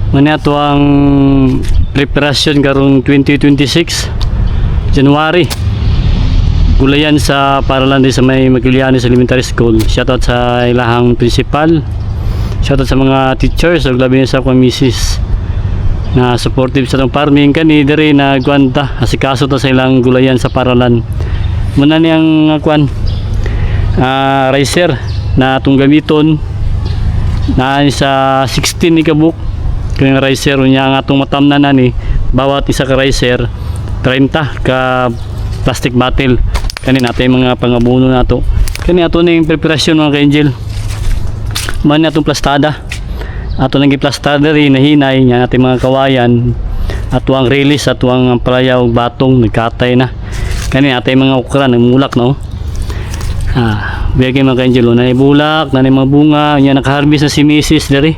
Muna to ang preparasyon karong 2026 January. Gulayan sa paralan di sa may Maglianes Elementary School. Shoutout sa ilahang principal. Shoutout sa mga teachers ug labi na sa akong misis na supportive sa tong farming kani diri na gwanta asikaso ta sa ilang gulayan sa paralan. Muna niyang ricer na atong gamiton na sa 16 ni kabuk kung ricer niya ang atong matamnan na ni bawat isa ka ricer 30 ka plastic bottle kani natin mga pangabuno nato kani ato ning preparasyon mga ka-angel man atong plastada ato nang giplastada rin nahinay nya natin mga kawayan ato ang release ato ang palaya og batong nagkatay na kani natin mga okra nagmulak no bigay mga ka-angel na ibulak na mga bunga nya nakaharvest na si Mrs. diri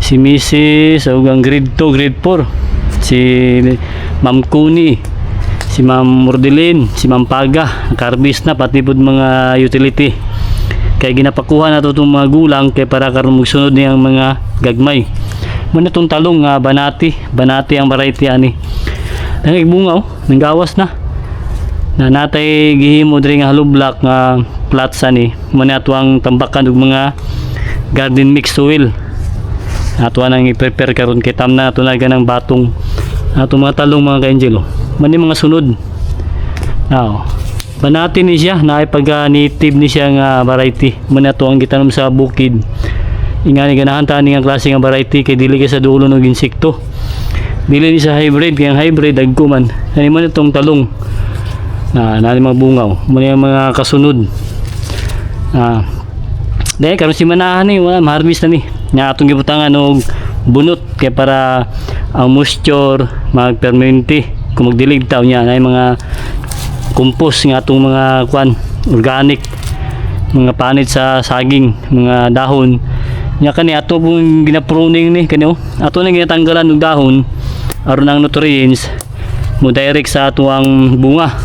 si Mrs. ug ang grade 2 grade 4 si Ma'am Kuni si Ma'am Mordelin si Ma'am Paga nakaharbist na pati pud mga utility kay ginapakuha na to itong mga gulang kay para karon magsunod niyang mga gagmay muna itong talong banati ang variety ani nangigbunga nanggawas na natay gihimo diri nga halublak nga plots ani muna ato ang tambakan og mga garden mix soil ato nang i-prepare karon kay tamna ato na ganang batong ato mga talong mga ka-angel mani mga sunod banati ni siya na pag-native ni siya nga variety muna ato ang gitanom sa bukid ingani ganahan ta ni nga klase nga variety kay dili kay sa dulo ng insekto dili ni sa hybrid kay ang hybrid dagko man ani man itong talong na mga bungaw muna yung mga kasunod dahil karon si manahan ni wala ma-harvest na ni nga atong gibutangan og bunot kay para ang moisture magpermanente kung magdilig taw niya na mga compost nga atong mga organic mga panit sa saging mga dahon nya kani ato pong ginapruning ni kani ato nang ginatanggalan og dahon aron ang nutrients mo direct sa ato ang bunga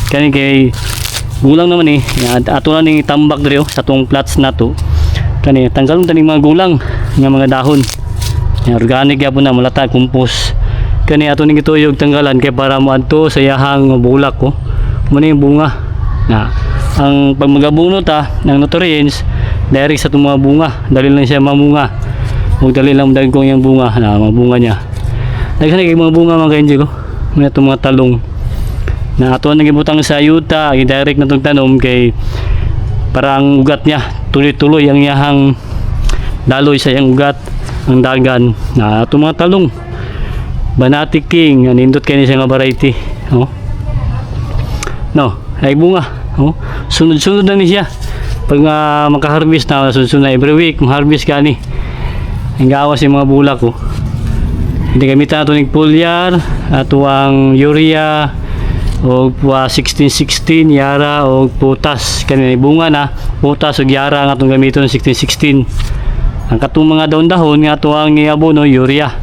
kani kay gulang naman ato na ning tambak diri sa atong plots nato kani tanggalon taning mga gulang nga mga dahon organic gyapon na malata compost kani ato ning gituyog tanggalan kay para moadto sa yahang bulak mo yung bunga ang pag magabuno ta ng nutrients direct sa itong mga bunga dali lang siya mamunga huwag dali lang dagkong yung bunga mga bunga niya daghan kay mga bunga mga ka-angel may itong mga talong na ato nang gibutang sa yuta i-direct na itong tanom kay parang ugat niya tuloy-tuloy ang yahang daloy sa iyang ugat ang dagan na itong mga talong banati king nindot kayo niya nga variety ay bunga sunod-sunod na niya pag makaharvest na sunod na every week maharvest ka ni ang gawas yung mga bulak hindi gamitan ito ng foliar ato ang urea o 16-16 yara o putas kanina bunga na putas o yara ang atong gamiton 16-16 ang katong mga dahon-dahon nga ato ang iabono urea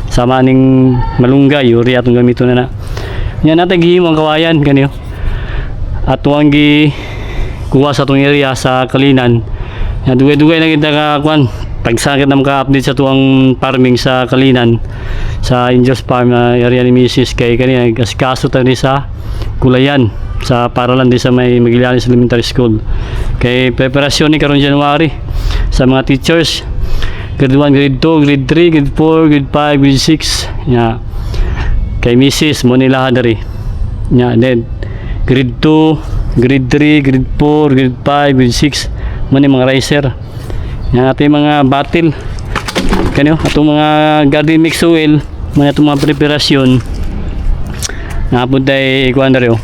sama ning malunggay urea atong gamiton na yan natin gihimo ang kawayan kanyo ato ang kuha sa atong area sa Kalinan dugay-dugay na kita pagsakit na maka-update sa tuwang farming sa Kalinan sa Angels Farm na area ni Mrs. kay kanina kaso tayo sa gulayan sa paralan di sa may Maglianes Elementary School kay preparasyon ni karon January sa mga teachers grade 1, grade 2, grade 3, grade 4, grade 5, grade 6 kay Mrs. mo nila dari then grade 2, grade 3, grade 4, grade 5, grade 6 mo ni mga ricer ating mga bottle kanyo atong mga garden mix soil man atong mga preparasyon napod tay kuan dario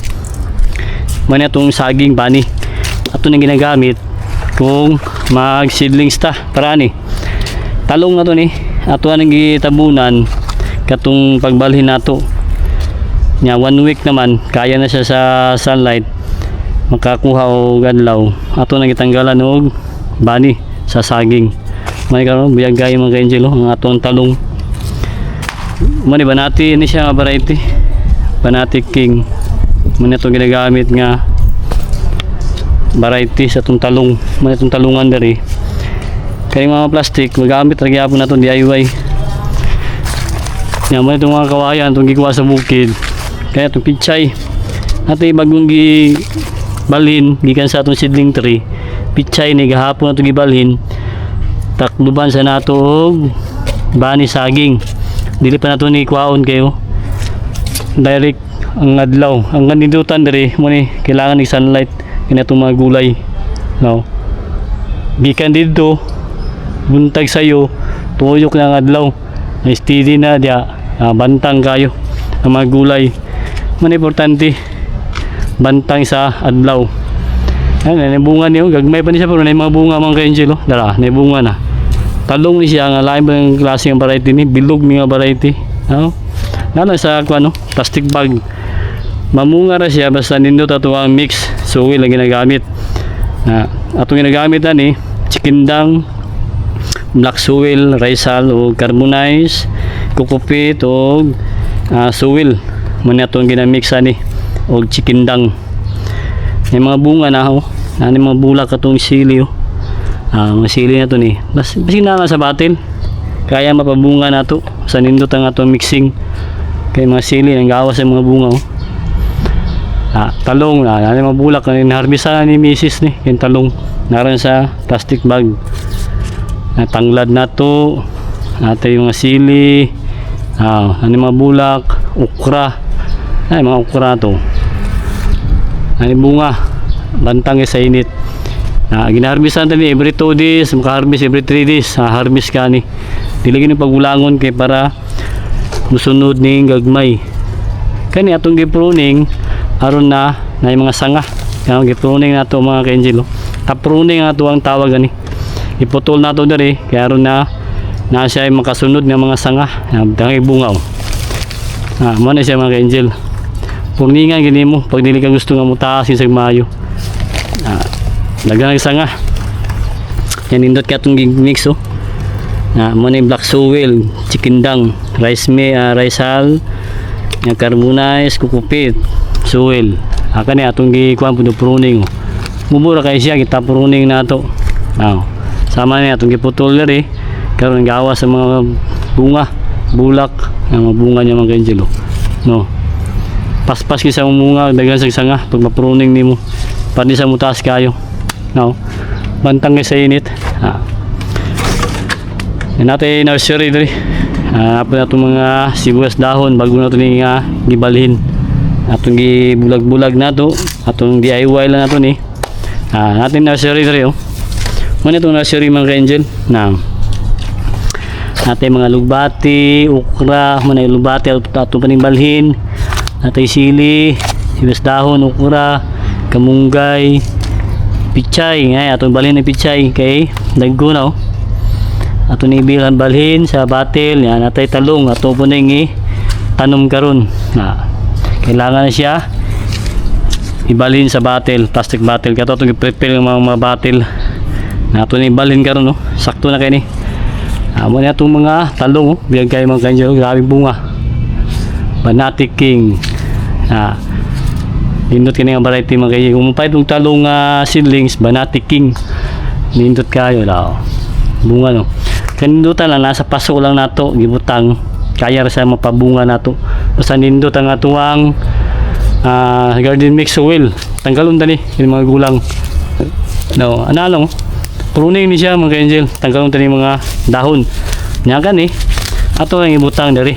man atong saging bani ato nang ginagamit kung mag seedlings ta para ni talong na to ni ato nang gitabunan katong pagbalhin nato nya 1 week naman kaya na siya sa sunlight makakuha og adlaw ato nang gitanggalan og bani sa saging may karon biyag gay mga ka-angel ang atong talong mani banati ni siya nga variety banati king mani ito ginagamit nga variety sa itong talong mani itong talungan dari kaya mga plastic magamit lagi po na itong DIY Yan mo itong mga kawayan itong gikuha sa bukid. Kaya itong pichay nato bagong gibalhin gikan sa atong seedling tree. Pichay ni gahapon nato gibalhin takluban sa nato og bani saging. Dili pa nato ni kuhaon kayo direct ang adlaw. Ang kanidutan diri mo ni kailangan ni sunlight kinatong mga gulay. No. Gikan dito buntag sayo tuyok na ang adlaw. Steady na dia bantang kayo ang mga gulay. Man importante bantang sa adlaw. Ay bunga niyo gagmay pa ni siya pero na mga bunga mga ka-angel dara na bunga na. Talong ni siya nga lain ba ang klase ng variety ni bilog mga variety. No? Nana sa kuno plastic bag. Mamunga ra siya basta nindot ato ang mix soil ang ginagamit. Atong ginagamit ani chikindang, black soil, risal o carbonize, kokopit o soil. Muna itong ginamix ani o chikindang. May mga bunga na ano mga bulak atong sili mga sili na ito ni basi na sa batil kaya mapabunga na ito sa nindot ang atong mixing kaya mga sili ang gawas sa mga bunga talong ano mga bulak na harbisan ni misis ni yung talong naran sa plastic bag tanglad na ito natin yung mga sili ano mga bulak okra ay mga okra to ano bunga bantang sa init ginaharbisan tani every 2 days makaharvest every 3 days harvest ka ni dilagin yung pagulangon kay para musunod ning gagmay kani atong gipruning aron na yung mga sanga yung gipruning nato mga ka-angel tapruning nato ang tawag ani iputol nato diri kaya aron na siya ay makasunod ng mga sanga dangay bunga mo na siya mga ka-angel purningan gini mo pag dili ka gusto nga mutasin sa mayo dagang sanga yan indot ka itong mix mo na yung black soil chikindang risal yung carbonize kukupit soil kani atong gikuan puno pruning mumura kay siya kita pruning nato sama ni atong giputol diri karon gawa sa mga bunga bulak ang mga bunga niya mga kanjelo no paspas kisa mga dagan sa sanga pag mapruning nimo pandi sa mutas kayo no bantang sa init natin nursery diri apa na itong mga sibuyas dahon bago na ito ni gibalhin atong gibulag-bulag na ito atong DIY lang na ito ni natin nursery diri muna itong nursery mga ka-angel natin mga lugbati okra muna yung lugbati atong paningbalhin natin sili sibuyas dahon okra kamunggay pichay atong balhin ng pichay kay dagko na ato ni bilan balhin sa batil yan natay talong ato po ning tanom karon kailangan na siya ibalhin sa batil plastic batil kato itong i-prepare ng mga batil na ato ni balhin karon sakto na kay ni amo na itong mga talong biyag kayo mga kanyo grabing bunga Banati King nindot kini nga variety mga kayo kung mapay itong talong seedlings Banati King nindot kayo bunga no kanindutan lang nasa paso lang nato gibutang kaya sa mapabunga nato basta nindot ang atuang garden mix soil tanggalon tani yung mga gulang no analong pruning ni siya mga angel tanggalon tani mga dahon nya gani ato lang ibutang dari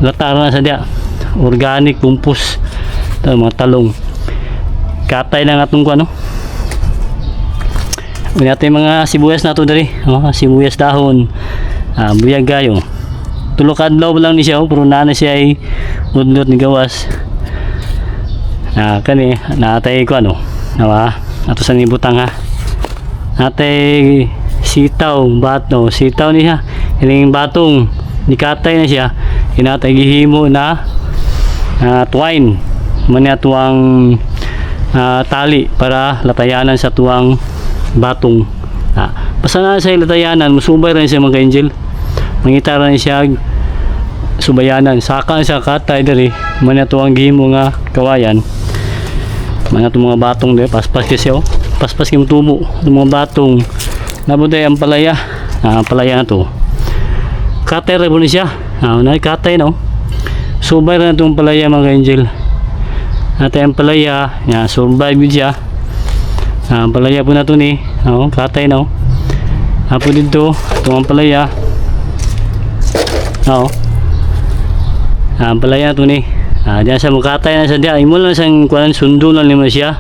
latar na sa dia organic compost mga talong katay lang atong ano natin mga sibuyas nato dari sibuyas dahon buyag gayo tulok adlaw lang ni siya pero na siya ay udlot ni gawas kani natay ko ato sa nibutang natay sitaw bato sitaw niya ining batong nikatay na siya inatay gihimo na twine muna tuwang tali para latayanan sa tuwang batong basta na sa latayanan musubay rin siya mga angel mangita rin siya subayanan saka siya katay dari muna tuwang gihimo nga kawayan muna itong mga batong dari paspas kasi paspas kim tubo itong mga batong nabuday ang palaya na to katay rin po niya Nakikatay no. Subay na itong palaya mga ka-angel. Natay ang palaya. Yan, survive yun siya. Palaya po na ito ni. Katay no. Apo dito. Itong ang palaya. Ang palaya ito ni. Diyan sa makatay na siya diyan. Imo lang siyang kuan sundo lang nimo siya.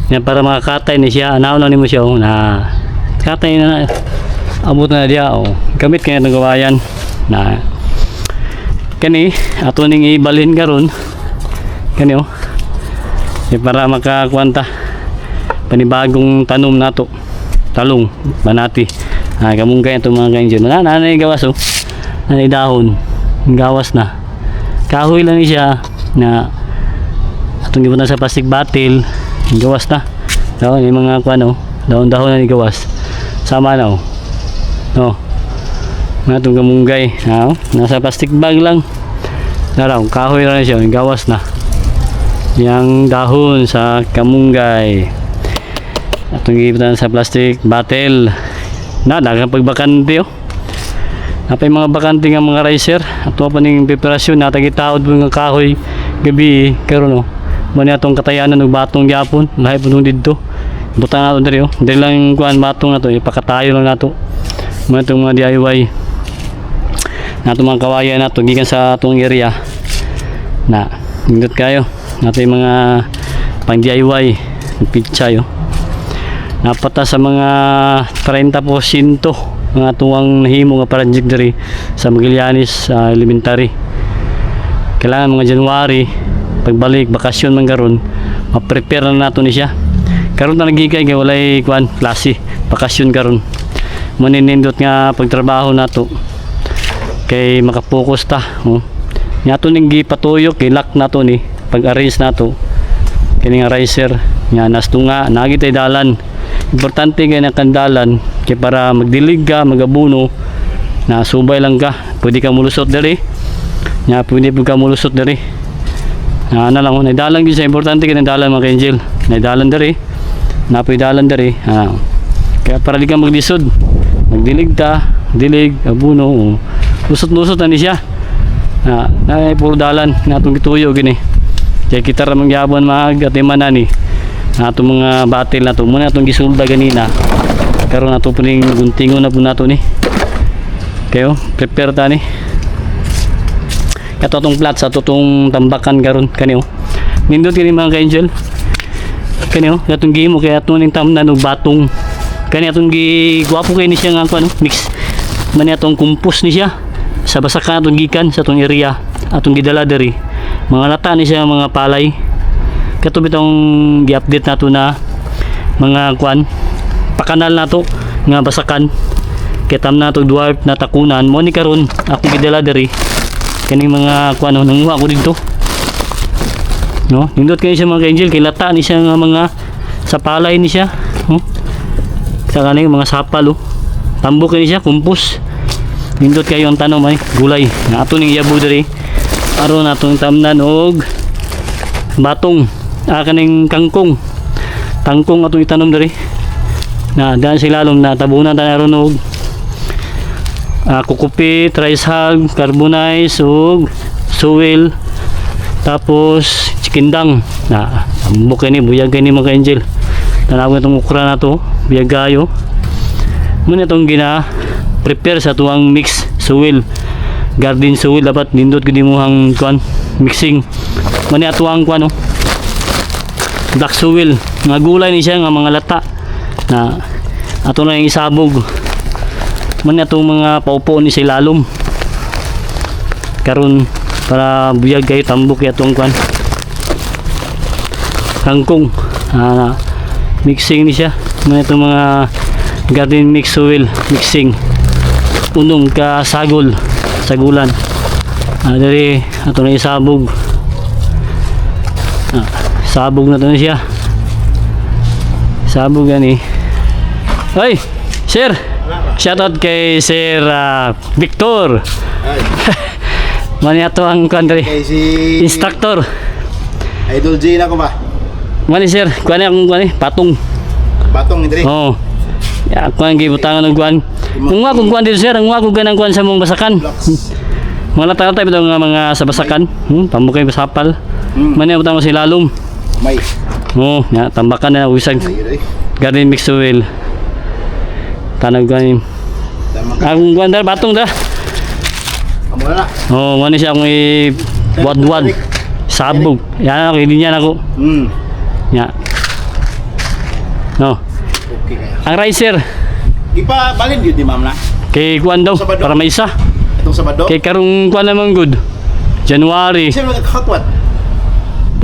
Yan para makakatay ni siya. Anaw lang nimo siya na katay na abot na dia gamit kaya itong gawayan na kani ato ning ibalhin karon kani para makakuanta panibagong tanom nato talong banati kamunggay itong mga ka-angel nanay gawas nanay dahon gawas na kahoy lang siya na atong gibutan sa plastic bottle gawas na daw yung mga kuan dahon-dahon na ni gawas sama na natong kamunggay nasa plastic bag lang naraw kahoy lang siya gawas na yang dahon sa kamunggay atong gibutan sa plastic bottle daghang pagbakante napay mga bakante nga mga ricer ato pa ning preparasyon natagitaod po nga kahoy gabi karon mani atong katayanan og batong gyapon lahi puno didto butang nato diri diri lang kuan batong nato ipakatayo lang nato mga DIY nato mga kawayan nato gikan sa atong area na indot kayo nato yung mga pang DIY pizza napata sa mga 30% mga tuwang nahimo nga project diri sa Magallanes Elementary kailangan mga January pagbalik bakasyon man karon ma-prepare na nato ni siya karon na nagigay kay walay kuan klase bakasyon karon maninindot nga pagtrabaho nato kay makapokus ta nato ning gipatuyok kay lock nato ni pag-arrange nato kini nga riser nga nastunga nagitay dalan importante kay nakandalan kay para magdilig ka magabuno na subay lang ka pwede ka mulusot diri nya pwede ka mulusot diri na lang naidalan gyud sa importante kay naidalan mga ka-angel naidalan diri napoy dalan diri kaya para di ka maglisod magdilig ta dilig abuno lusot-lusot na ni siya na puro dalan natong gituyo gini kaya kita ra mangyabon mag-atiman na ni nato mga batil nato muna atong gisulda ganina karon nato puning guntingon na po nato ni kayo prepare ta ni kato tong plat sa tutong tambakan karon kani nindot kini mga ka-angel kani katong gimo kaya atong ning tamnan og batong kani atong giguwapo kay ni siya nga mix man atong compost ni siya sa basakan atong gikan sa atong area atong gidala diri mga lata ni siya mga palay kato bitong gi-update nato na mga pakanal nato nga basakan kay tam nato dwarf na takunan mo ni karon ako gidala diri kaning mga nanguha ko dito nindot kayo siya mga ka-angel kay lata ni siya nga mga sa palay ni siya sa kaning mga sapal tambok ni siya kumpos nindot kayo ang tanom ay gulay nga ato ning yabo diri aron atong tamnan og batong kaning tangkong atong itanom diri na daan sa ilalom na tabunan ta aron og kukupit, rice hog, carbonize ug soil tapos chikindang na tambok ni buyag ni mga ka-angel tanawon itong ukra na to biyagayo muna itong prepare sa tuwang mix soil garden soil dapat nindot gudi mo hang mixing muna atuang black soil nga gulay ni siya nga mga lata na ato na yung isabog muna itong mga paupo ni sa ilalom karon para buyag kayo tambok itong kangkong mixing ni siya muna itong mga garden mix soil mixing unong ka sagulan dari ato na isabog sabog na to na siya sabog gani ay sir shoutout kay sir Victor mani ato ang country instructor Idol J na ko ba mani sir kuan akong patong diri ya kuan gibutangan og kuan nga kung kuan dito sir nga kung ganang kuan sa mong basakan Mga latay ito nga mga sabasakan. Pamukay basapal. Mani ang utang si lalom. May. Nya tambakan na usag. Ayun, Garden mix oil. Tanag ganin. Tama. Ang guandar batong da. Amo na. Mani siya akong buwad-buwad. Sabog. Yan ako, hindi niyan ako. Nya. No. Okay kaya. Ang ricer. Ipa balin yun di ma'am na. Kay kuan daw Sabado. para may isa. Itong Sabado. Kay karong kuan naman good. January. Sino nagkakatwat?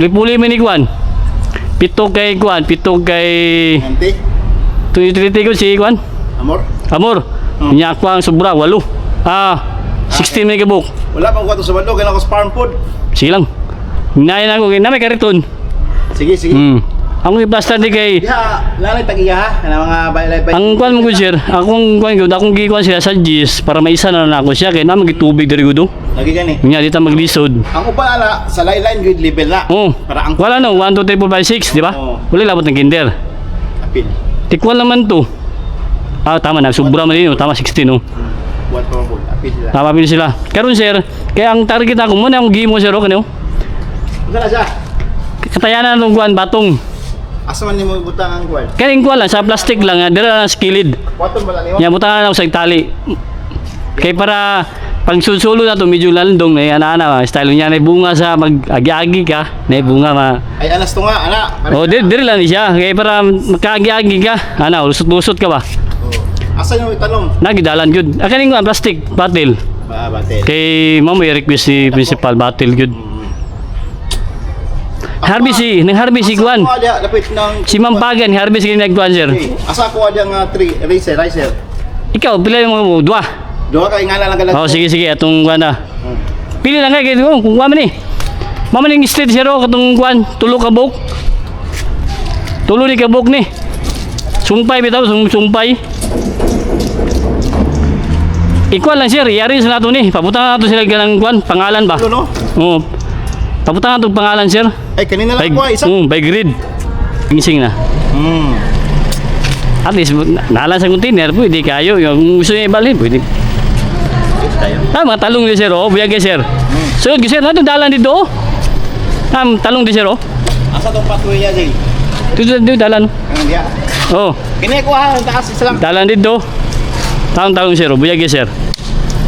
Puli man ni kuan. Pito kay kuan, pito kay Nanti. tuyo-tuyo ko si kuan. Amor. Amor. Nya ako ang sobra 8. 16 may kabuk. Wala pang kwato Sabado. Kailan ko sa farm food. Sige lang. Hinayan ako kay na may kariton. Sige, sige. Ang i-plaster di kay Diha, lalay tag-iya ha. Ano mga bay. ang kuan mo good sir. Akong kuan gud akong gikuan sila sa GIS para may isa na ako siya kay na magitubig diri gud. Lagi gani. Nya dito maglisod. Ang uban ala sa line grade level na. Para ang Wala no 1 2 3 4 5 6, di ba? Oo. Wala labot ng kinder. apil. Tikwan naman to. Tama na, sobra man din, tama 16 no. Buat pa mo. Apil sila. Tama pin sila. Karon sir, kaya ang target ako muna ang gimo sir kanyo. Unsa na siya? Katayanan ng kuan batong. Asa man nimo butang ang kuwan? Kaning kuan lang sa plastic lang, dira na skilid. Waton bala nimo. Nya butangan ako sa tali. Kay para pag susulo na to medyo landong na ana style niya na bunga sa mag-agi-agi ka, na bunga ma. Ay alas to nga ana. Diri lang ni siya. Kay para makagi-agi ka, ana lusot-lusot ka ba? Asa nimo itanong? Nagidalan gyud. Kaning kuan plastic bottle. Batel. Kay mamo i-request si principal bottle gyud. Harvey si kuan. Asa ko ada lapit ng Si Mampagan, Harvey si nagkuan sir. Asa ko ada nga 3 ricer. Ikaw, pila mo dua. Duha kay ngala lang kalag. Sige, atong kuan na. Pili lang kay kung kuan man ni. Mama ning street zero katong kuan, tulo ka buk. Tulo ni ka buk ni. Sumpay bitaw, sumpay. Ikuan lang sir, yari sa nato ni. Pabutang nato sila ganang kuan, pangalan ba? No? Oo. Pabutang nato pangalan sir. Ay kanina lang By, ko isa. by grid. Gising na. At least, nalan sa container, pwede kayo. Yung gusto niya ibalhin, pwede. Mga talong di sir, buyag kay sir. Sunod kay sir, natin dalan dito, talong di sir, Asa tong patuloy niya jay? Dito dalan. Ang dia. Kini ko ha taas isa lang. Dalan dito. Talong sir, buyag kay sir.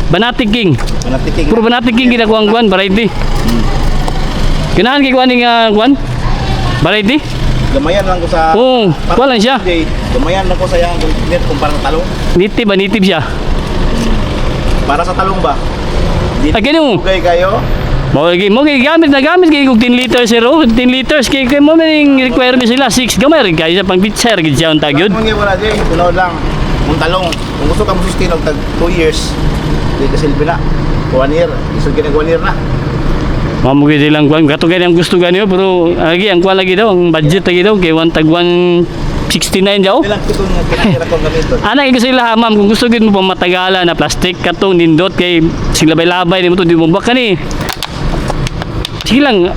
Banatic King. Manatiking. Puro Banatic King, ginakuha ang kuwan, variety. Kinahan kay kuwan ng kuwan? Variety? Gamayan lang ko sa Kuwan lang siya. Jay. Gamayan lang ko sa yang net kumpara sa talong. Nitib siya. Para sa talong ba? Ganun. Okay kayo. Mo gamit kay kung 10 liters sir, 10 liters kay mo maning requirement sila 6 gamay rin kay sa pang pitcher gid siya unta gyud. Mga wala jay, tunaw lang. Kung talong, kung gusto ka mo sustain og tag 2 years, di ka silbi na. 1 year, isod ka 1 year na. Mamo gid lang kuan kato kay ang gusto ganyo pero lagi ang kuan lagi daw ang budget lagi daw kay 1 tag 169 daw. Ilang kitong nga kinatira kong gamiton. Ana kay sila ma'am kung gusto gid mo pa matagalan na plastic katong nindot kay sila labay di mo to di mo bak kani. Sige lang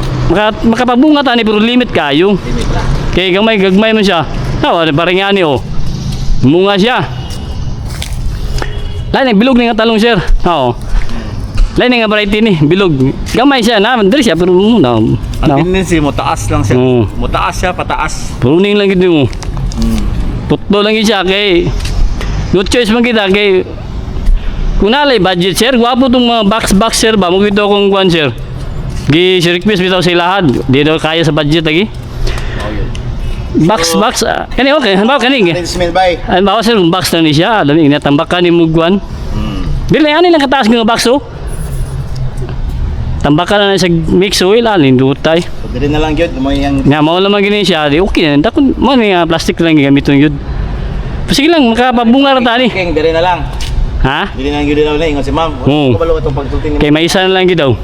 makapabunga ta ni pero limit kayo. Limit na. Kay gagmay man siya. Parang ani Munga siya. Lain bilog ni nga talong sir. Lain nga variety ni bilog. Gamay siya na diri siya pero Ang tendency mo taas lang siya. Mo taas siya pataas. Pruning lang gid mo. Putlo lang gid siya kay no choice man kita kay kung nalay budget sir, gwapo tong mga box sir ba mo gito kung kuan sir. Gi si request bitaw sa lahat. Di daw kaya sa budget lagi. Box kani okay hanbaw kani. Smell by. Hanbaw sir kung box lang ni siya, dami natambakan ni mugwan. Dili ani lang kataas nga box Tambakan na sa mix oil alin dutay. So, dili na lang gyud mo yang Nga mao lamang gini siya, di okay na. Dakon mo ni plastic lang gamiton gyud. Sige lang makapabunga ra ta ni. king dili na lang. Ha? Dili na gyud daw na ingon si ma'am. Oo. Kabalo itong pagtuting Kay may isa na lang gid daw.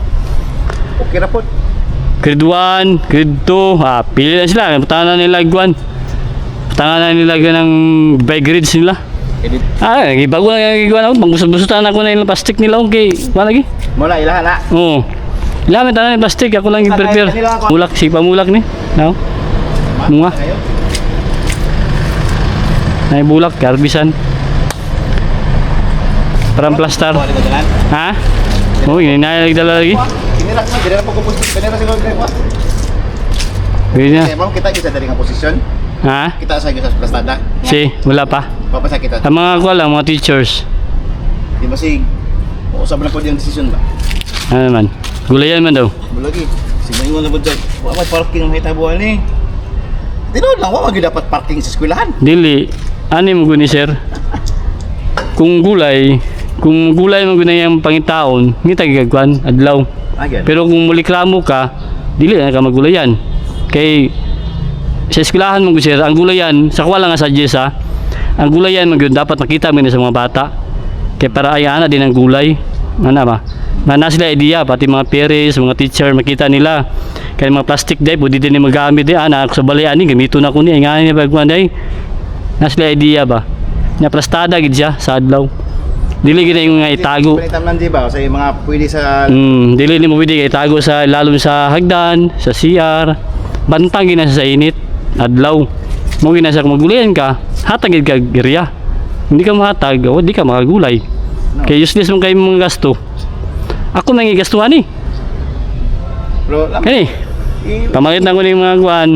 Okay ra pod. Grade 1, grade 2, pili na sila. Putangan na nila guan. Putangan na nila ng by grades nila. Edit. Bago na yung giguan ako. Pangusot-busotan ako na yung plastic nila. Okay, wala lagi. Mula ilaha na. Oo. Ilamin tanan yung plastic. Ako lang yung prepare. Mulak, si pamulak ni. No? Bunga. Na yung bulak, karbisan. Parang plastar. Ha? Oh, hinay dala lagi. Kinira ko, dire na pagkupustos. Kanira siguro dire ko. Pwede na. Kaya mo kita kita dari nga posisyon. Ha? Kita sa sa plastada. Si, wala pa. Papasa kita. Ang mga ko lang, mga teachers. Di ba si usab na po yung desisyon ba? Ano naman? Gulayan man daw. Bulagi. Siningon na po dyan. Wa may parking ang hitabuan ni. Tinood lang, wa dapat parking sa eskwelahan. Dili, ano mo guni sir? Kung gulay mo guna yung pangitaon, ngita gagawin, adlaw. Agad. Pero kung muliklamo ka, dili na ka magulayan. Kay sa eskwelahan mo sir, ang gulayan, sa kuwala nga sa Jessa, ang gulayan mo dapat makita mo na sa mga bata. Kaya para ay ana din ang gulay. Ano ba? Na sila idea, pati mga parents, mga teacher, makita nila. Kaya mga plastic day, pwede din magamit din. Ako sa balayan, gamito na ko niya. Nga niya bagwan day. Na sila idea ba? Na plastada gid siya sa adlaw. Dili gid yung nga itago. Panitam lang di ba sa mga pwede sa Dili ni mo pwede itago sa lalom sa hagdan, sa CR. Bantang gina sa init, adlaw. Mo gina sa magulayan ka, hatag gid ka area. Hindi ka mahatag, o di ka makagulay. Kaya useless mong kayo mga gasto. Ako nang igastuhan eh. Bro, Kani, pamalit na ko ng mga kuhan.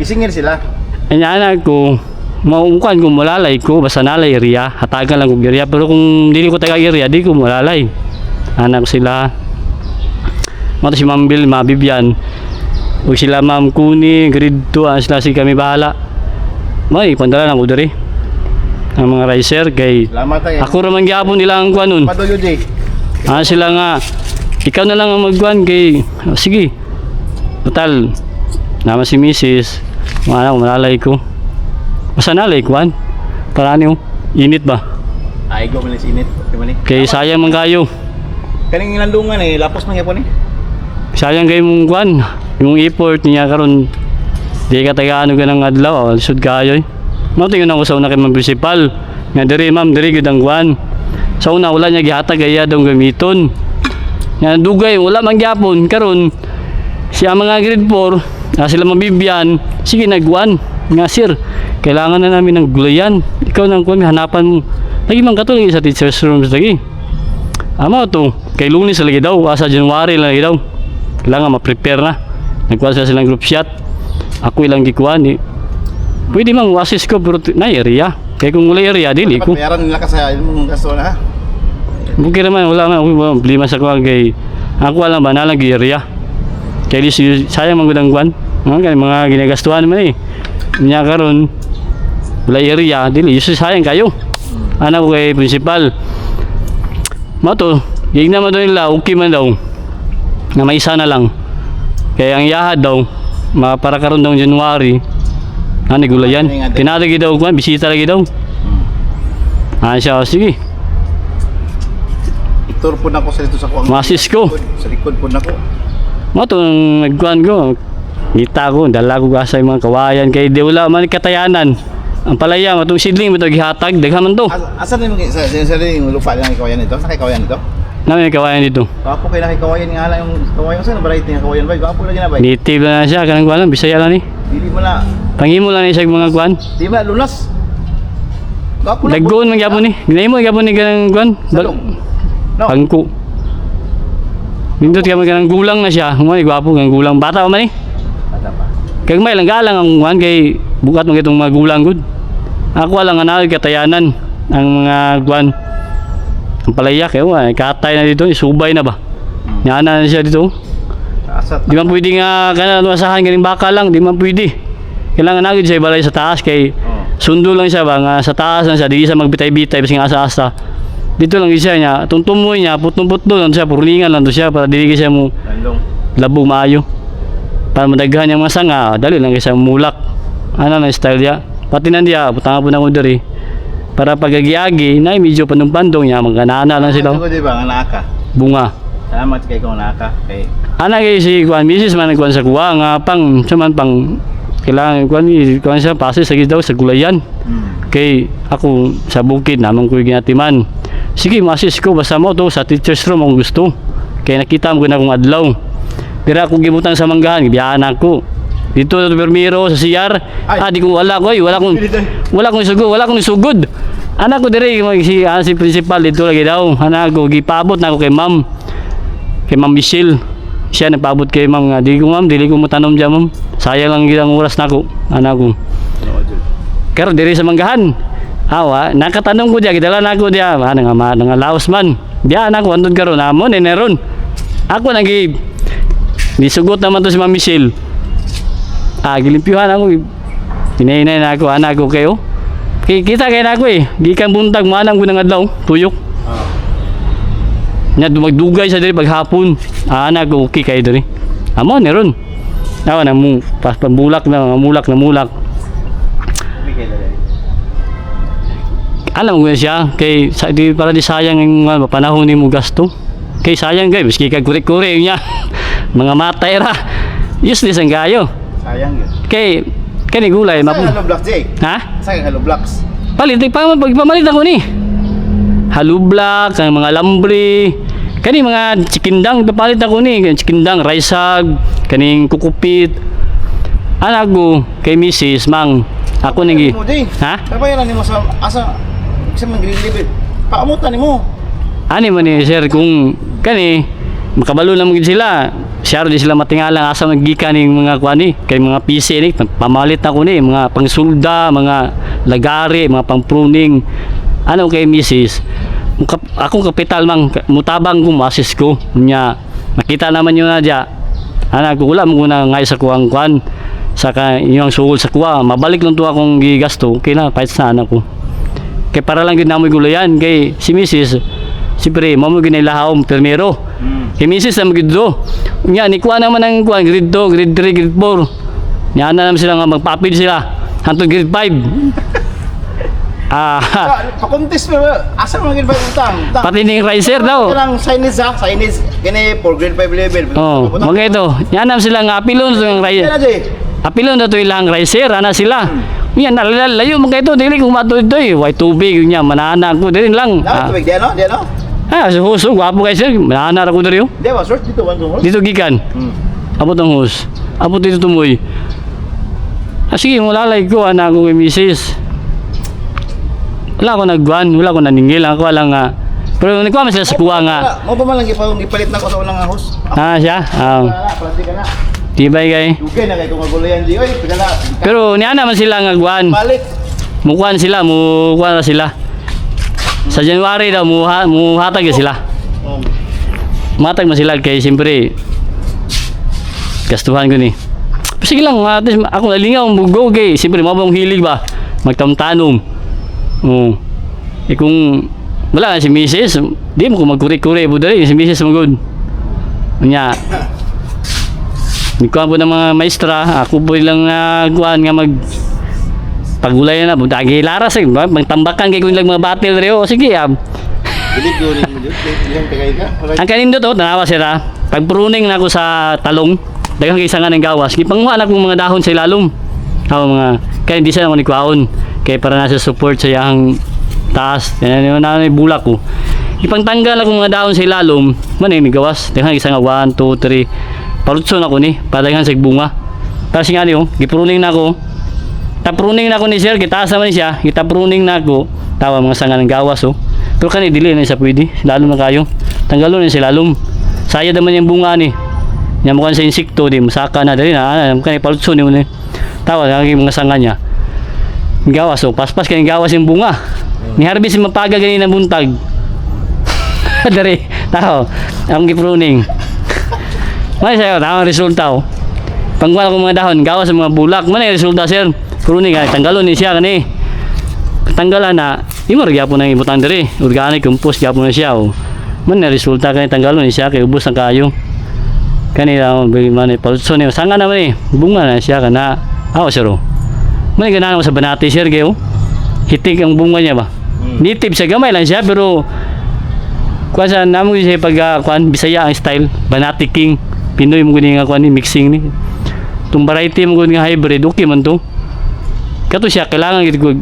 isingir sila. Anak ko, mauukan ko malalay ko, basta nalay area, hatagan lang ko area. Pero kung dili ko taga area, di ko malalay. Anak ko sila. Mata si Ma'am Bill, Mabibyan. O sila Ma'am Kuni, grade 2, sila si kami bahala. May, pandala lang ko diri. Ang mga riser, kay Salamat tayo. ako raman gyapon nila ang kuhan nun. Paduyo di. Sila nga, ikaw na lang ang magkuhan kay, sige, total, naman si Mrs. Mga anak, malalay ko. Basta nalay kuhan. Para ano, init ba? Ay, go man init. Di ba ni? Kay sayang man kayo. Kaning landungan eh, lapos man gyapon eh. Sayang kayo mong kuhan. Yung effort niya karon di ka taga ano ka ng adlaw, lisod kayo eh. Matingin ako sa una kay mga principal. Nga diri ma'am, diri gud ang kuhan. Sa una wala niya gihatag gaya daw gamiton. Nga dugay wala man gyapon karon siya mga grade 4, sila mabibyan, sige nagwan. Nga sir, kailangan na namin ng gulayan. Ikaw nang kuan hanapan mo. Lagi man katuloy sa teachers rooms lagi. Ama to, kay Lunes lagi daw, asa January lagi daw. Kailangan ma-prepare na. Nagkuha sila silang group shot. Ako ilang gikuan eh. Pwede mang assist ko pero na area. Kaya kung wala area, dili ko. Bayaran nila ka sa imong gasto na ha. Bukira man, wala man. Problema sa kuha kay ako alam ba, nalang area. Kaya sayang magudang kuhan. Mga ginagastuhan naman eh. Niya karon wala area, dili. Yung sayang kayo. Anak ko kay principal. Mato, gigna man daw nila, okay man daw. Na may isa na lang. Kaya ang yahad daw, para karon daw January, gulayan. Tinatagi daw kuhan, bisita lagi daw. Siya, sige. Tour po na ko sa dito sa kuang. Masis ko. Sa likod po na ko. Mo to nagkuhan ko. Kita ko, dala ko sa mga kawayan kay di wala man katayanan. Ang palaya mo itong sidling mo ito gihatag, daghan man to. Asa na yung sa yung lupa lang kawayan nito? Sa kay kawayan nito? Namin may kawayan dito. Gapo kay nakay kawayan nga lang yung kawayan sa variety nga kawayan ba? Gapo lagi na ba? Native na siya, kanang kuhan lang, Bisaya lang ni. Dili mo na. Pangimo lang ni siya mga kuhan. Di ba lunas? Gapo na. Daggoon man gyapon ni. Ginahimo gyapon ni kanang kuhan. Salong. No. Pangko. Nindot ka man kanang gulang na siya. Mo ni gwapo kanang gulang bata pa man ni. Bata pa. Kag may lang galang ang kuhan kay bukat mo itong mga gulang gud. Ako lang nga katayanan ang mga kuhan. Ang palaya kayo, katay na dito, isubay na ba? Nyana na siya dito. Asat. Di man pwede nga kana asahan ganing baka lang, di man pwede. Kailangan nagid siya balay sa taas kay sundo lang siya ba nga sa taas lang siya, di siya magbitay-bitay basta nga asa-asa. Dito lang siya niya, tungtumoy niya, putong-putong lang siya, purlingan lang to siya para dili siya mo Landong. labog maayo. Para madaghan yung mga sanga, dali lang siya mulak. Ano na style niya. Pati nandiya, putang po na ko diri. Para pagagiagi, na medyo pandong-pandong niya, magkanana lang sila. Ano ko di ba nga naka? Bunga. Salamat kay kung naka kay. Ana kay si kuan misis man kuan sa kuha nga pang saman pang kailangan kuan siya pase sa daw sa gulayan. Kay ako sa bukid namang ko ginatiman. Sige, masis ko basta mo to sa teacher's room ang gusto. Kay nakita mo na kung adlaw. Pero ako gibutang sa manggahan, gibiyaan ako. Dito sa Permiro sa CR. Di ko wala ko, wala kong sugod. Anak ko dire si principal dito lagi daw. Anak ko gipabot na ako kay ma'am. kay Ma'am Michelle. Siya nagpaabot kay ma'am nga, dili ko mo tanom dyan ma'am. Sayang lang gilang oras nako, anak ko. Pero diri sa manggahan. Awa, nakatanong ko diya, gidala nako diya, nga laos man. Diya anak ko andun karon, amo ni neron. Ako nagi nisugot naman to si Ma'am Michelle. Gilimpyuhan ako. Hinay-hinay na ako, anak ko kayo. Kita kay nako gikan buntag manang ko nang adlaw, tuyok. Nya dumagdugay sa diri paghapon. Anak ko okay kay diri. Amo ni ron. Awa na mo pambulak na mulak. Alam ko siya kay sa di para di sayang ang panahon ni mo gasto. Kay sayang gay miski kag kure-kure niya. Mga matay ra. Useless ang gayo. Sayang yun. Kay kani gulay Sa Hello Blocks, Jay. Ha? Sa Hello Blocks. Palit pagpamalit ako ni. Halublak, ang mga lambre, kani mga chikindang papalit ako ni, chikindang, raisag, kaning kukupit. Anak ko kay Mrs. Mang, ako nagi. Mo, Jay. Ha? Papayaran nimo sa asa sa manggilibit. Paamutan nimo. Ani man ni sir kung kani makabalo na gid sila. Siya di sila matingala asa naggikan ning mga kuani kay mga PC ni pamalit ako ni mga pangsulda, mga lagari, mga pangpruning. Ano kay Mrs. Akong kapital mang mutabang ko masis ko nya nakita naman yun na dya anak ko wala mo na ngay sa kuang kuan sa inyong sugol sa kuwa mabalik lang to akong gigasto okay na pahit sa anak ko kay para lang gid namoy gulayan kay si Mrs. siyempre mamo ginilahom permero kay Mrs. am gid do nya ni kuha naman ang kuan grade 2 grade 3 grade 4 nya na naman sila nga magpapid sila hangtod grade 5 Pakontes pa asa mo gid ba utang? pati ning riser daw. Kanang signage kini for grade 5 level. Oh, mga ito. Yanam sila nga apilon sa ng riser. Apilon na to ilang riser ana sila. Yan nalalayo mga ito dili kung mato ito way tubig niya manana ko dili lang. Tubig di ano? So gwapo kay sir, manana ra ko diri. Di ba short dito one to Dito gikan. Abot ang hus. Abot dito tumoy. Sige, mulalay ko anak ko kay Mrs. Wala ko nagguan, wala ko naningil, ako wala nga. Pero nagkuha man sila sa kuha nga. Mo pa man lang gipalit na ko sa unang host. Siya. Plastic ka na. Tibay kay. Dugay na kay kung magulayan di oy, pigala. Pero niya naman sila nga guan. Balik. Mukuan na sila. Sa January daw muhatag sila. Matag man sila kay siyempre gastuhan ko ni. Sige lang, at least ako nalingaw go kay siyempre mabang hilig ba magtamtanom. Kung wala si Mrs. di mo ko magkuri-kuri po dali si Mrs. magod. Nya. Nikuha po ng mga maestra, ako po lang kuhaan nga pagulay na, dagi laras magtambakan kay kung ilang mga battle reo. Sige Bilig ko rin mo dito. Ilang tagay ka. ang kanin to, tanawa sila. Pag pruning na ako sa talong, daghang kaysa nga ng gawas, gipanguha na kong mga dahon sa ilalom. Mga, kaya hindi siya ako nikuhaon. Kaya para nasa support sa yang taas. Yan na bulak ko. Ipangtanggal ako mga dahon sa ilalom, maning gawas. Daghang kaysa nga 1, 2, 3. Palutson ako ni, para daghang sa bunga. Kasi nga niyo, gipruning na ako. Tapruning na ako ni sir, kitaas naman siya. Kitapruning na ako. Tawa mga sanga ng gawas Pero kani dili na siya pwede. Lalom na kayo. Tanggalo na siya lalom. Sayad naman yung bunga ni. Nya mo kan sa insekto di masaka na dali na. Kani palutson ni mo ni. Tawa ang mga sanga niya. Gawas paspas kani gawas yung bunga. Ni harvest mapaga gani na buntag. Dari. Tao. Ang gipruning. May sayo tama resulta Pangkuha ko mga dahon, gawas sa mga bulak. Man ay resulta sir. Pruning tanggalon ni siya kani. Tanggalan na imo ra gyapon ang ibutang diri. Organic compost gyapon na siya Man na resulta kani tanggalon ni siya kay ubos ang kayo. Kani ra man palutson ni sanga naman bunga na siya kana. Sir Man ganahan mo sa banati sir kay hitik ang bunga niya ba. Native siya gamay lang siya pero kuha sa namo siya pag kuan Bisaya ang style, Banati King. Pinoy mo gani nga kuan ni mixing ni. Tung variety mo gani nga hybrid okay man to. Kato siya kailangan gid ko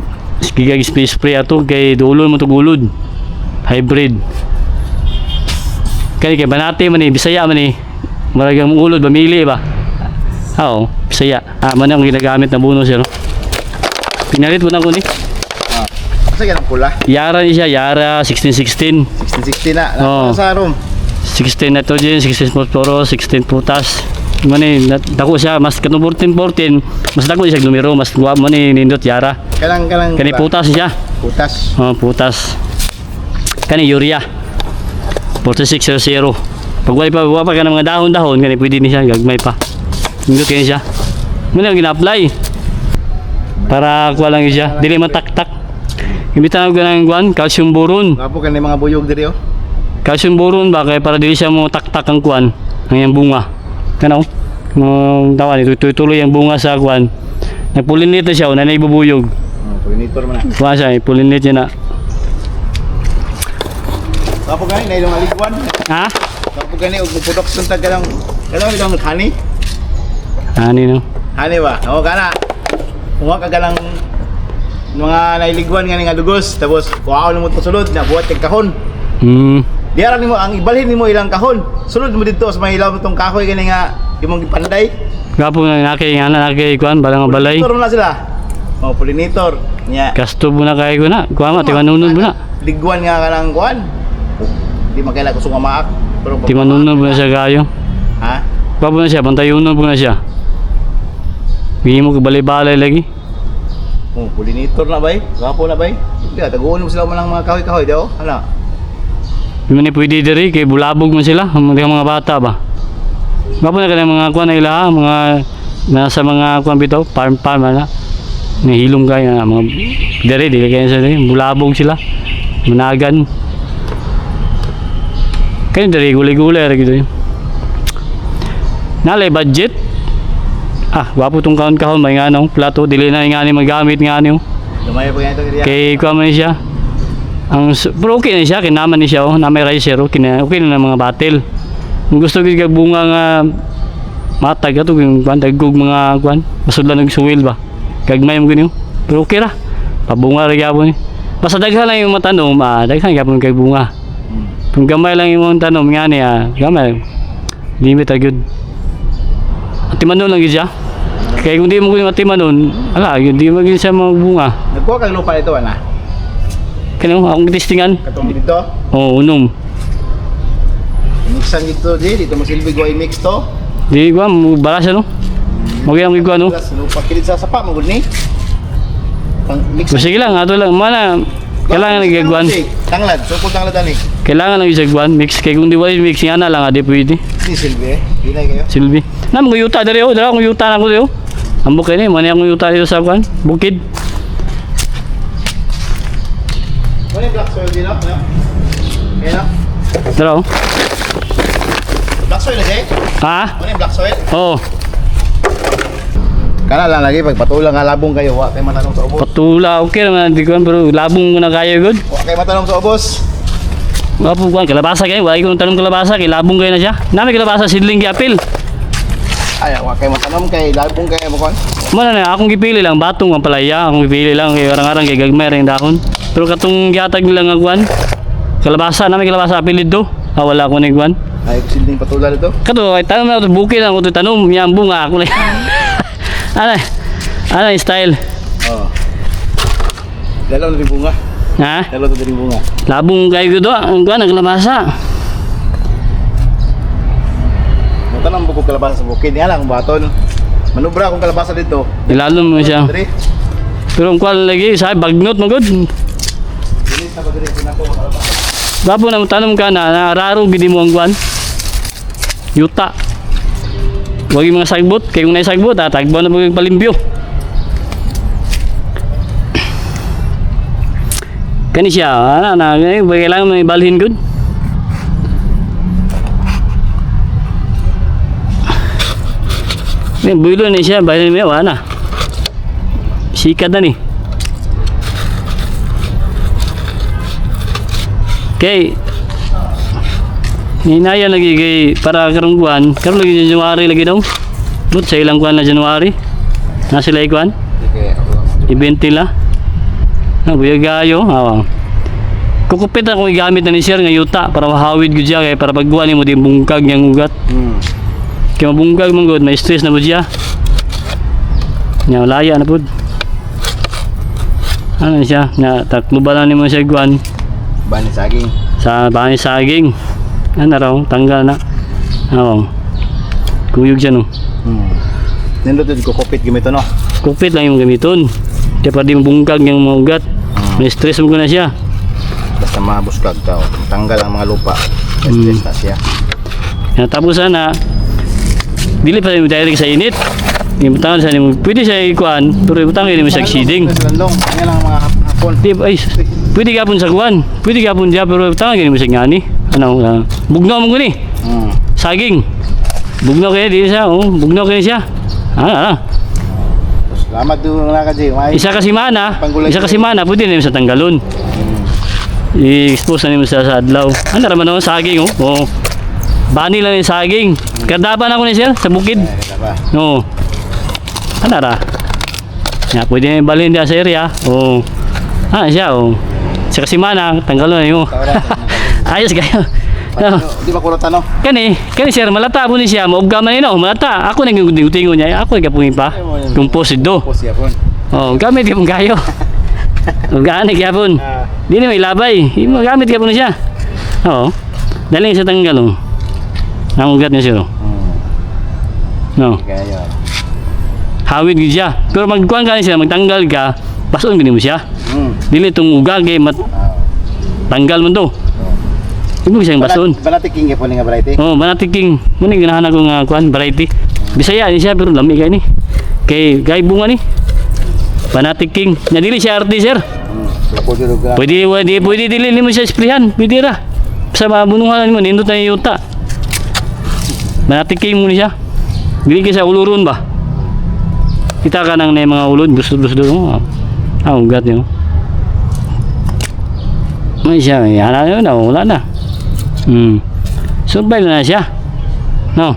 gigag spray ato kay dulo mo to gulod. Hybrid. Kay Banati man ni Bisaya man ni. Maragang ulod bamili ba. Bisaya. Man ang ginagamit na buno sir. Pinalit mo na ko ni. Asa yan ang pula? Yara ni siya, Yara 1616. 1660 na. Oo. Sa room. 16 nitrogen, 16 phosphorus, 16 potas. Mani dako siya mas katong 14 mas dako siya numero mas guwa mani nindot yara. Kanang Kani putas siya. Putas. Oh, putas. Kani urea. 4600. Pag wala pa ka ng mga dahon-dahon, kani pwede ni siya gagmay pa. Nindot kani siya. Muna ang gina-apply. Para kuha lang siya. Dili man tak-tak. Imitan ko ng kuan, calcium boron. Kapo kanay mga buyog diri oh. Calcium boron ba kaya para dili siya mo tak-tak ang kuan, ang iyang bunga. Kanaw? Mo tawan tuloy ang bunga sa kuan. Nagpulinit na siya, una na ibubuyog. Pollinator man na. Kuha siya, pulinit niya na. Kapo kanay na ilong aliguan. Ha? Kapo kanay og production tag kanang ilong honey. Ani no? Honey ba? Oo kana. Kuha ka ganang mga nailiguan nga nga dugos tapos kuha mo to sulod na buhat kag kahon. Diara nimo ang ibalhin nimo ilang kahon. Sulod mo dito sa may ilaw tong kahoy gani nga imong gipanday. Gapo na nakay nga na nakay kuan balang nga balay. Pollinator na sila. Oh, pollinator. Nya. Gasto mo na kay ko na. Kuha mo timanunod mo na. Liguan nga kanang kuan. Di magkaila ko sunga maak. Pero Timanunod mo na siya gayo. ha? Gapo na siya, bantayunon mo na siya. Bigyan mo balay-balay lagi. Oh, pollinator na bay. Gapo na bay. Di taguon mo sila man lang mga kahoy-kahoy daw. Hala. Di man ni pwede diri kay bulabog man sila ang mga bata ba. Gapo na kanang mga kuan na ila, mga nasa mga kuan bitaw, farm na. Nahilom kay nga mga diri di kay sa bulabog sila. Managan. Kaya diri gulay-gulay ra gid. Nalay budget. Wapo tong kahon may nga nung plato dili na nga ni magamit nga ni. Lumay pa ganito diya. Kay kuan man siya. Pero okay na siya, kinaman ni siya, na may ricer, okay na ng mga batil. Kung gusto ko bunga nga matag ato yung kuan dagog mga kuan, masudlan og suwil ba. Gagmay mo ganyo. Pero okay ra. Pabunga ra gyapon ni. Basta daghan lang yung matanom, daghan gyapon kay bunga. Kung gamay lang yung tanom nga ni, gamay. Limit ra gyud. At timanon lang gyud siya. Kaya kung di mo ko timanon, yun di mo gyud siya magbunga. Nagkuha kang lupa ito ana. Kano akong testingan. Katong dito. Unom. Mixan dito dito mo silbi go i-mix to. Di ko balas ano. Magyam ko ano. Plus lupa kilit sa sapa mo gud ni. Pang mix. Sige lang, ato lang mana kailangan nagagwan. Tanglad, sukod tanglad ani. Kailangan lang isagwan mix kay kung di wala mix nga na lang adi pwede. Si silbi Di na kayo. Silbi. Nam ko yuta diri dala ko yuta na ko diyo. Ambok kay ni mani akong yuta dito sa kwan, bukid. Ano yung black soil dito? Ano? Dala oh. Black soil na siya? Ha? Ano yung black soil? Oh, Kana lang lagi pag patulang nga labong kayo, wa kay matanong sa ubos. patula okay naman di ko pero labong ko na kaya gud. Wa kay matanong sa ubos. Wapo kwan kalabasa kay, wala ko tanong kalabasa kay labong kay na siya. Nami kalabasa sidling giapil. Ay, wa kay matanong kay labong kay mo kon. Mana na akong gipili lang batong ang palaya, akong gipili lang kay arang-arang kay gagmay ring dahon. Pero katong gihatag nila nga kwan, kalabasa nami kalabasa apilid do. Wala ko ni kwan. Ay, silding patula dito. Kato ay tanom na to bukid ang to tanom, yang bunga ako na. Ano style? Oh. Dalaw na rin bunga. Ha? Dalaw na rin bunga. Labong kayo do, ang kwan nagkalabasa. Matanong bukog kalabasa sa bukid. Nga lang, baton. Manubra akong kalabasa dito. Ilalom mo siya. Diri. Pero ang kwan lagi, sa bagnot mo good. Dinis na ba diri pinako kalabasa. Bapo na tanom ka na raro gidi mo ang kwan. Yuta. Wag yung mga sagbot, kaya kung naisagbot, tagbaw na pag palimpyo. Kani siya, kailangan may balhin good. May bulo na siya, balhin mo, wala na. Sikat na ni. Okay. Hinaya lagi kay para karong buwan, karon lagi January lagi daw. But sa ilang buwan na January. Na sila ikuan. Okay, Event nila. Buya gayo. Kukupit ako igamit na ni sir nga yuta para mahawid gud siya kay para pagbuwan nimo di bungkag niyang ugat. Kay mabungkag man gud, may stress na gud siya. Nya laya na pud. Ano siya? Nya takluban na nimo siya iguan Bani saging. sa bani saging. Ano raw, tanggal na. Oo. Kuyog siya no. Nindot din ko kopit gamito no. Kupit lang yung gamiton. Kaya pa di mabungkag yung mga ugat. May stress mo na siya. Basta mabuskag ka, tanggal ang mga lupa. Stress na siya. Yan, tapos sana, dili pa rin mo direct sa init. Ibutangan sa mo, pwede siya ikuan, pero ibutangan mo sa shading. Landong, yan ang mga hapon. Di ay, pwede gapon sa kuan. Pwede gapon diya, pero ibutangan mo sa ngani. Ano, bugnaw mo gani. Saging. Bugnaw kaya di siya, oh, bugnaw kaya siya. Salamat doon na ka, Jay. Isa kasi mana, pwede na sa tanggalon. I-expose na mo sa adlaw. Ano naman naman saging, oh. Oh. Bani lang yung saging. Kadapan ako ni sir sa bukid. No. Ano ra? Ya, pwede na balhin dia sa area. Oh. Siya, oh. Sa kasi mana, tanggalon na mo. Ayos kayo. No. Di ba kurot ano? Kani sir, malata po ni siya, mauggaman ni no, malata. Ako nang gutingon niya, ako gapungin pa. Composite do. Tapos yapon. Oh, gamit gyapon kayo. Ugani gyapon. Di na may labay. Imo gamit gyapon siya. Oo. Dali sa tanggalon. Ang ugat niya sir. No. Kaya Hawid gid siya. Pero magkuan ka siya, magtanggal ka, pason gini mo siya. Dili tong ugage tanggal mo to. Ibig siyang bason. Banatiking po nga variety. Oh, banatiking. Muni ganahan ako nga kuan variety. Bisaya ni siya pero lami kay ni. Kay bunga ni. Banatiking. Nya dili siya arti sir. Pwede dili mo siya sprayan. Pwede ra. Sa mabunuhan mo nindot na yuta. Banatiking mo ni siya. Dili kay sa uluron ba. Kita ka nang na mga ulod, busdo-busdo mo. Ugat niyo. May siya, yan na, wala na. Survive na siya. No?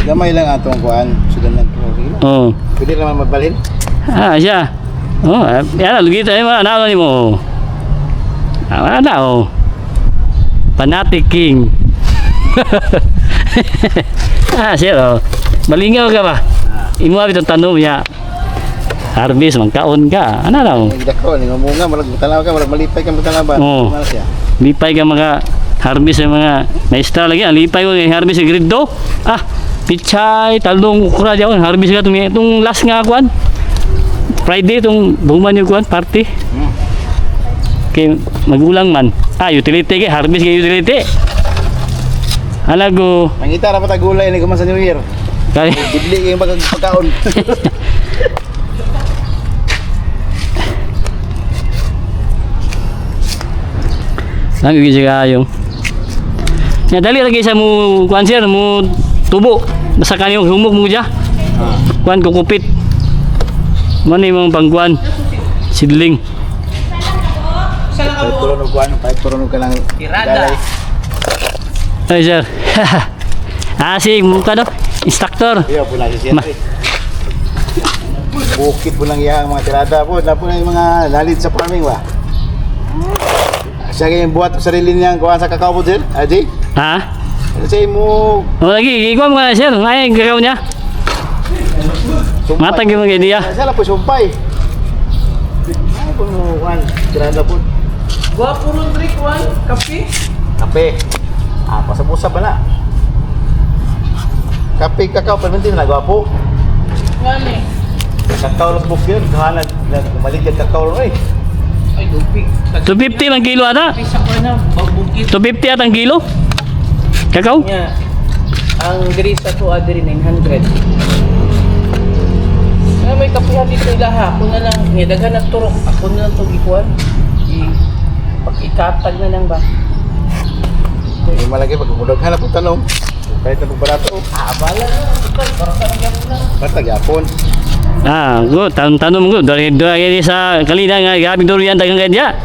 Gamay lang atong kuan. Sudan lang po. Oo. Pwede naman magbalhin. Siya. Oh, yan, lugi tayo mga ano ni mo. Wala na, oh. Fanatic King. Sir, oh. Malingaw ka ba? Imo abi tong tanom ya. Harvest magkaon ka. Ano raw? Dako ni munga malag tanaw ka, malag malipay ka magtanaban. Oo. Lipay ka mga harvest sa mga maestra lagi. Lipay ko harvest sa grade 2. Pichay, talong, ukra diyan. Harvest ka itong last nga kuan. Friday itong buman yung kuan party. Kay magulang man. Utility kay harvest kay utility. Alago. Ang itara pa tagulay ni kuman sa New Year. Kay Bibli yung pagkaon. Lang gyud kayo. Nya dali lagi sa mo kuan sir mo tubo. Basta kanyo humog mo diya. Kuan kukupit. Mano yung mga pangkuan? Sidling. Kahit turunog kuan, kahit turunog ka lang. Tirada. Ay sir. Si mukha do. Instructor. Iya po na siya. Bukid po lang iya ang mga tirada po. Na po na yung mga lalit sa farming ba? Siya yung buhat sarili niyang kuha sa kakao po sir? Aji? Ha? Kasi mo... Lagi, ikaw mo na sir. Ay, ang gagaw niya. Matag yung mga idea. Siya lang po sumpay. Ano po mo kuhan? Tirada po. Gwapo ron Rick, Juan. Kape. Kape. Pasabusap ba na? Kape, kakao, permintin na gwapo. Ngani. Kakao lang buk yun. Kahanag, maligyan kakao rin eh. Ay, dupig. 250 ang kilo ata. Pisa ko na, babukit 250 at ang kilo. Kakao? niya. Ang diri sa to adiri 900. Kaya may kapihan dito ilaha. Ako na lang, daghan na turok. Ako na lang to gikuan. Pag-ikatag na lang ba? Hindi malagi pag umudaghan na po tanong. Kahit na po barato. Bala na. Para sa nagyan na. Basta gapon. Good. Tanong good. Dari sa kalina nga gabi durian dagang kanya.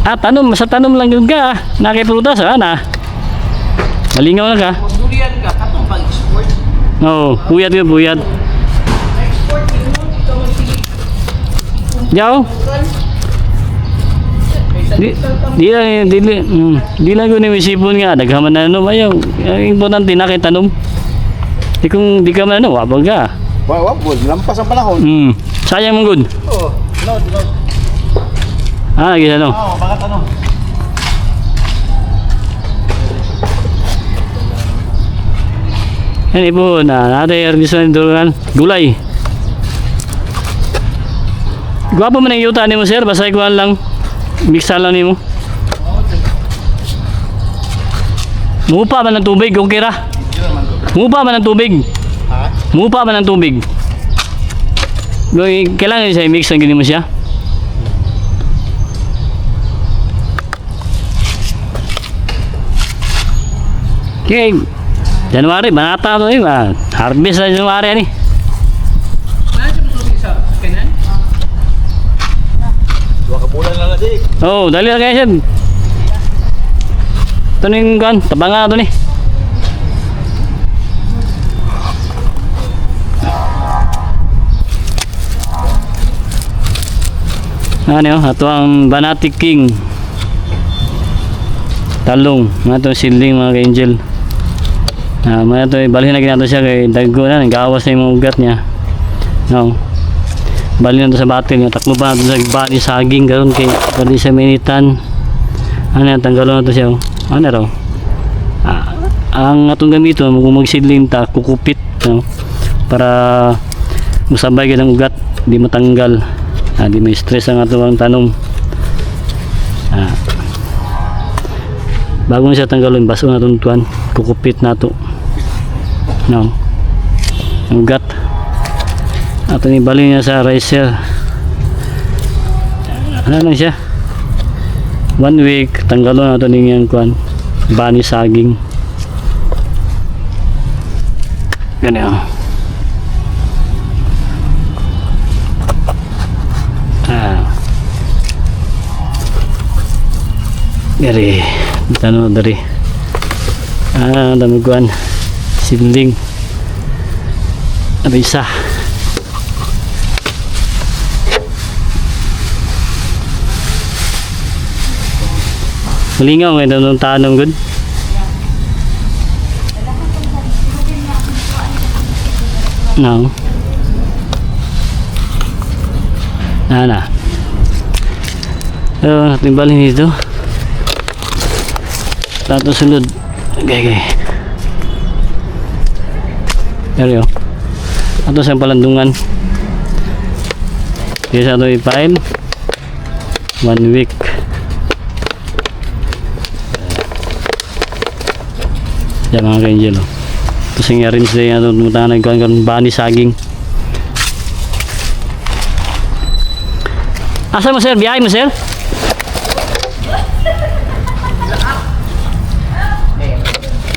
Tanom sa tanom lang yun ka. Nakiprutas na. Malingaw na ka. Kung durian ka, katong pag-export. Oo, puyat yun, puyat. Export din mo, ito mo sige. Yaw. Di lang ko ni isipon nga daghaman na ano ayaw. Ang importante na kay tanom. Di ka man ano, wabag ka. Wag, lampas ang panahon. Sayang mong good. Oo. No. Lagi ano. Bakit ano? Yan po na natin harvest na yung gulay. Gwapo man ang yuta ni mo sir, basta ikuhan lang. Mixan lang ni mo. Mupa man ng tubig, okay ra. Mupa man ng tubig. Ha? Mupa man ng tubig. Kailangan siya i-mix na ganyan mo siya. Okay. January, banata to eh. Harvest na January ani. Nandiyan mo tubig sa kanan? Dua ka bulan lang na dik. Oh, dali lang kayo siya. Ito na yung kan, tabanga ito ni. Ano yun, ito ang Banati King. Talong, mga ito siling mga ka-angel. Mga ito, balhin na ginato siya kay Dago na, nag-awas na yung mga ugat niya. No. Balhin na ito sa batil, taklo pa na ito sa bali saging, karon kay pwede sa minitan. Ano yan, tanggalo na ito siya. Ano raw? Ang atong gamito, kung magsidling ta, kukupit. No? Para musabay ka ng ugat, di matanggal. Di may stress ang atong tanong. Bago na siya tanggalin, baso na itong tuwan, kukupit na ito. No? Ang ugat. Ato ni bali niya sa ricer. Ano lang siya? 1 week, tanggalon na ito niyang kuwan. Bani saging. Ganyan. Dari tanong dari damuguan siling ada isa malingaw ngayon tanong tanong good no na natin dito. Tato sunod. Okay. There you go. Ato sa palandungan. Kaya ito i-file 1 week. Yan mga ka-angel. Tapos yung arrange na yung tumutangan ng bani saging. Asa mo sir? Biyahe mo sir?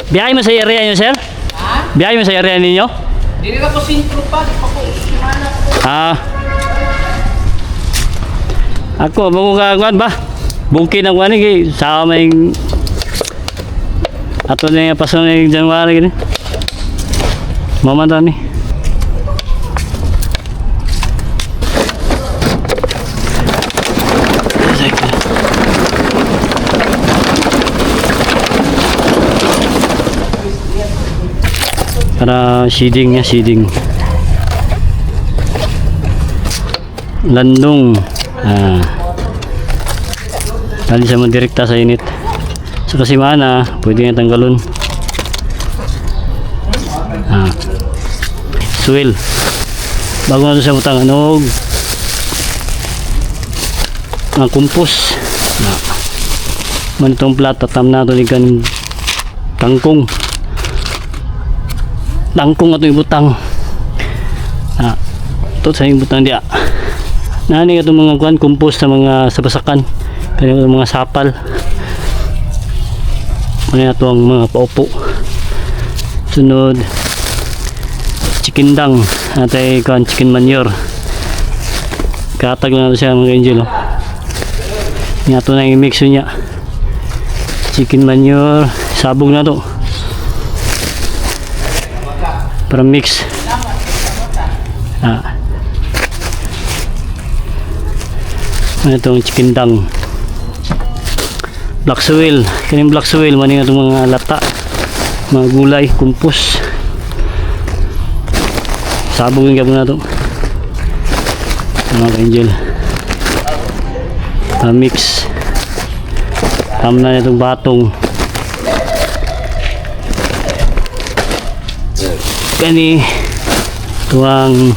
Biyahe mo sa area nyo, sir? Ha? Biyahe mo sa area ninyo? Dili na ko sintro pa. Di pa ko simana ko. Ako, magkakakuan ba? Bungkin ang kuan ni sa may ato na yung paso na yung January gini. Mamanta ni. Para seeding niya, seeding. Landong. Dali siya direkta sa init. Sa kasimana, pwede nga tanggalon. Soil. Bago na ito siya butang anog. Ang kumpos. Manitong plat, tatam na ito ni kan tangkong. Tangkong ato ibutang. Ito sa ibutang dia. Nani itong mga kuan compost sa mga sabasakan. Kaya mga sapal. Ano ito ang mga paupo. Sunod chicken dung. Atay kuan chicken manure. Katag na ito siya mga angel. Nga ito na yung mix niya. Chicken manure. Sabog na ito. Para mix. Ano itong chicken dung. Black soil. Kaning black soil, maning itong mga lata, mga gulay, kumpos. Sabog yung gabon na ito. Mga ka-angel. Mix. Tama na itong batong. kani tuang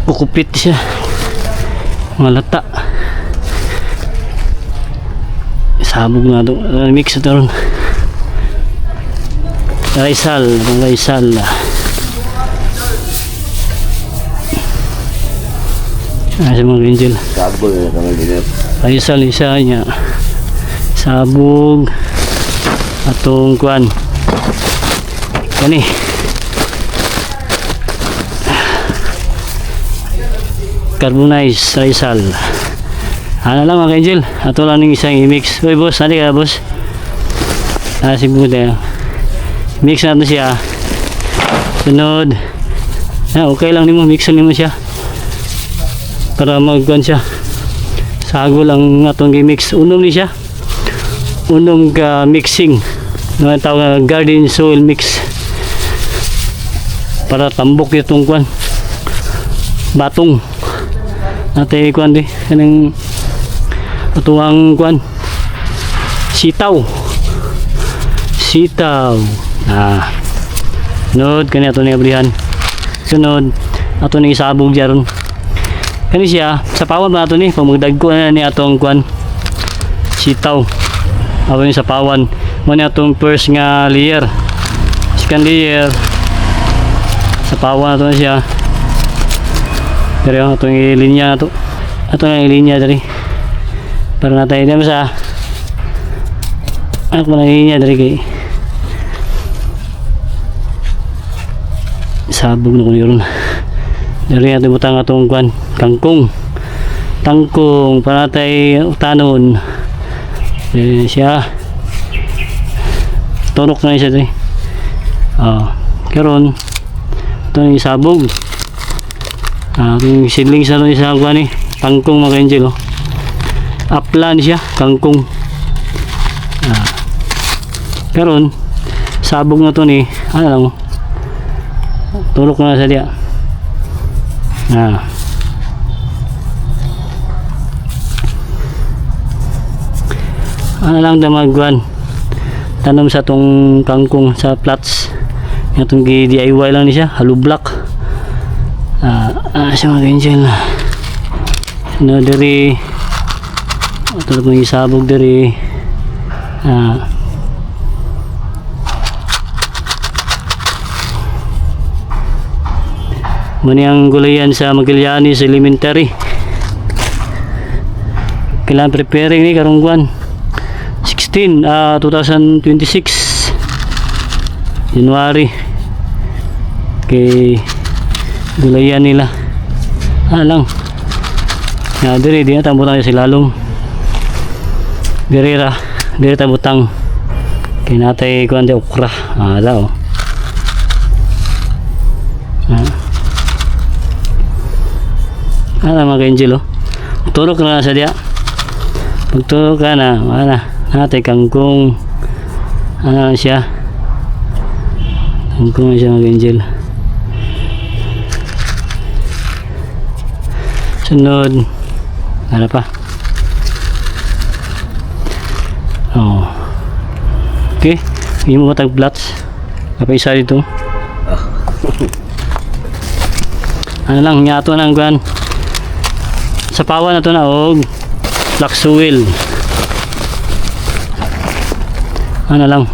kukupit siya malata sabog na ito mix ito ron raisal sa mga angel Sabol na kami din. raisal isa niya sabog atong kuan kani carbonized raisal ano lang mga angel ato lang ng isang i-mix uy boss nadi ka boss si Buda mix natin siya sunod okay lang nimo mixan nimo siya para magkuan siya sago lang atong i-mix unom ni siya unom ka mixing na tawag garden soil mix para tambok itong kuan batong natin kuan di kanang atuang kuan sitaw sunod kani ato ni abrihan sunod ato ni isabog jaron kani siya sa pawan ba ato ni pag magdagko na ni atong kuan sitaw ato ni sa pawan mo ni atong first nga layer second layer sa pawan ato na siya pero atong ilinya ato na ilinya dari para natay dem sa ako na ilinya dari kay sabog na ko niron dari ato butang atong kuan tangkong para natay utanon siya tunok na siya dari karon ito yung sabog yung seedling sa rin sa kuan ni kangkong mga angel aplan siya kangkong karon sabog na to ni ano lang tulok na sa dia ano lang damagwan tanom sa tong kangkong sa plots itong DIY lang ni siya halublock siya mga angel sunod dari ito na pong isabog dari muna ang gulayan sa Magallanes Elementary kailangan preparing ni karungguan 2026 January kay gulayan nila lang diri di na tambutang sa lalong diri tabutang kay natay kuan de okra daw mga angel tulok na sa dia pagtulok ka na natay kangkong siya kangkong siya mga angel sunod ano pa okay hindi mo matag plots kapag isa dito ano lang nyato ng guan sa pawan na to na black soil ano lang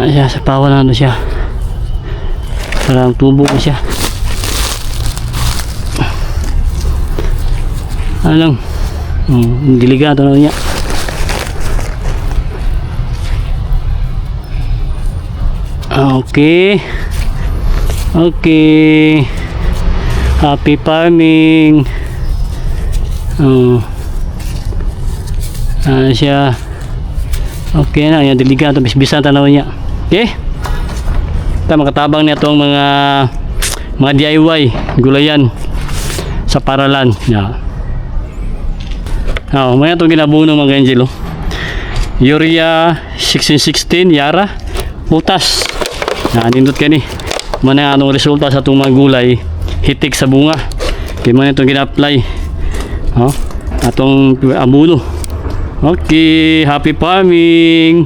siya sa pawan na to siya parang tubo ko siya ano lang diligan ito na niya okay happy farming siya okay na yan diligan ito bisbisan tanaw niya okay ito makatabang niya itong mga DIY gulayan sa paralan may itong ginabuno mga angel urea 1616 yara putas nindot ka ni mana anong resulta sa itong mga gulay hitik sa bunga kaya man itong gina-apply atong abuno okay happy farming